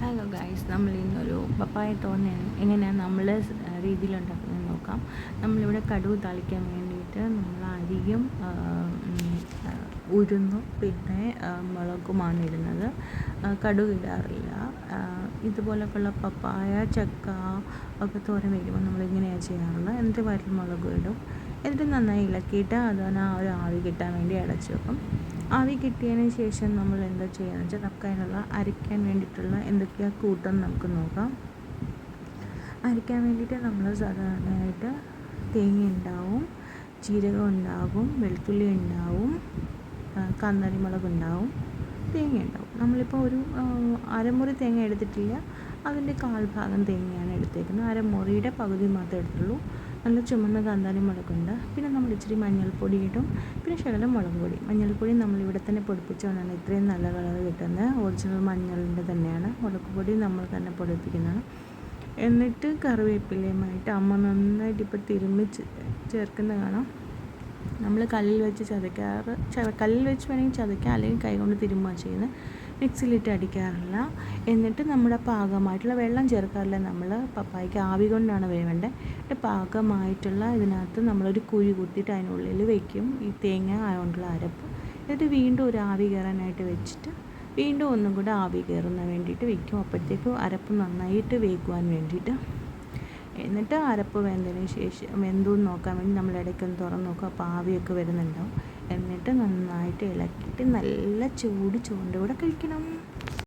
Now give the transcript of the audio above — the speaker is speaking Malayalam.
ഹലോ ഗൈസ്, നമ്മൾ ഇന്നൊരു പപ്പായ തോരൻ എങ്ങനെയാണ് നമ്മൾ രീതിയിലുണ്ടാക്കുന്നത് നോക്കാം. നമ്മളിവിടെ കടുക് താളിക്കാൻ വേണ്ടിയിട്ട് നമ്മൾ അരിയും ഉഴുന്നും പിന്നെ മുളകുമാണ് ഇടുന്നത്. കടുക് ഇടാറില്ല. ഇതുപോലൊക്കെയുള്ള പപ്പായ, ചക്ക ഒക്കെ തോരൻ വയ്ക്കുമ്പോൾ നമ്മളിങ്ങനെയാണ് ചെയ്യാറുള്ളത്. എന്നിട്ട് വറ്റൽമുളകും ഇടും. എന്നിട്ട് നന്നായി ഇളക്കിയിട്ട് അതിന് ആ ഒരു ആവി കിട്ടാൻ വേണ്ടി അടച്ചു വെക്കും. ആവി കിട്ടിയതിന് ശേഷം നമ്മൾ എന്താ ചെയ്യുകയെന്ന് വെച്ചാൽ നമുക്ക് അതിനുള്ള അരയ്ക്കാൻ വേണ്ടിയിട്ടുള്ള എന്തൊക്കെയാണ് കൂട്ടെന്ന് നമുക്ക് നോക്കാം. അരയ്ക്കാൻ വേണ്ടിയിട്ട് നമ്മൾ സാധാരണയായിട്ട് തേങ്ങ ഉണ്ടാവും, ജീരകം ഉണ്ടാകും, വെളുത്തുള്ളി ഉണ്ടാവും, കാന്താരി മുളക് ഉണ്ടാവും, തേങ്ങ ഉണ്ടാവും. നമ്മളിപ്പോൾ ഒരു അരമുറി തേങ്ങ എടുത്തിട്ടില്ല, അതിൻ്റെ കാൽഭാഗം തേങ്ങയാണ് എടുത്തേക്കുന്നത്. അരമുറിയുടെ പകുതി മാത്രമേ എടുത്തുള്ളൂ. നല്ല ചുമന്ന കാന്താരി മുളകുണ്ട്. പിന്നെ നമ്മൾ ഇച്ചിരി മഞ്ഞൾപ്പൊടി ഇടും, പിന്നെ ശകലം മുളക് പൊടി. മഞ്ഞൾപ്പൊടി നമ്മളിവിടെ തന്നെ പൊടിപ്പിച്ചുകൊണ്ടാണ് ഇത്രയും നല്ല കളർ കിട്ടുന്നത്. ഒറിജിനൽ മഞ്ഞളിൻ്റെ തന്നെയാണ്. മുളക് പൊടി നമ്മൾ തന്നെ പൊടിപ്പിക്കുന്നതാണ്. എന്നിട്ട് കറിവേപ്പിലയുമായിട്ട് അമ്മ നന്നായിട്ട് ഇപ്പോൾ തിരുമ്മി ചേർക്കുന്ന കാണാം. നമ്മൾ കല്ലിൽ വെച്ച് കല്ലിൽ വെച്ച് വേണമെങ്കിൽ ചതയ്ക്കാം, അല്ലെങ്കിൽ കൈകൊണ്ട് തിരുമ്മുക ചെയ്യുന്നത്. മിക്സിയിലിട്ട് അടിക്കാറില്ല. എന്നിട്ട് നമ്മുടെ പാകമായിട്ടുള്ള വെള്ളം ചേർക്കാറില്ല. നമ്മൾ പപ്പായയ്ക്ക് ആവി കൊണ്ടാണ് വേവേണ്ടത്. പാകമായിട്ടുള്ള ഇതിനകത്ത് നമ്മളൊരു കുഴി കുത്തിയിട്ട് അതിനുള്ളിൽ വയ്ക്കും ഈ തേങ്ങ ആയതുകൊണ്ടുള്ള അരപ്പ്. എന്നിട്ട് വീണ്ടും ഒരു ആവി കയറാനായിട്ട് വെച്ചിട്ട് വീണ്ടും ഒന്നും കൂടെ ആവി കയറുന്ന വേണ്ടിയിട്ട് വയ്ക്കും. അപ്പോഴത്തേക്കും അരപ്പ് നന്നായിട്ട് വേകുവാൻ വേണ്ടിയിട്ട്. എന്നിട്ട് അരപ്പ് വെന്തതിന് ശേഷം വെന്തോന്ന് നോക്കാൻ വേണ്ടി നമ്മൾ ഇടയ്ക്കൊന്ന് തുറന്ന് നോക്കും. അപ്പോൾ ആവിയൊക്കെ വരുന്നുണ്ടാവും. എന്നിട്ട് നന്നായിട്ട് ഇളക്കിയിട്ട് നല്ല ചൂട് ചോറിൻ്റെ കൂടെ കഴിക്കണം.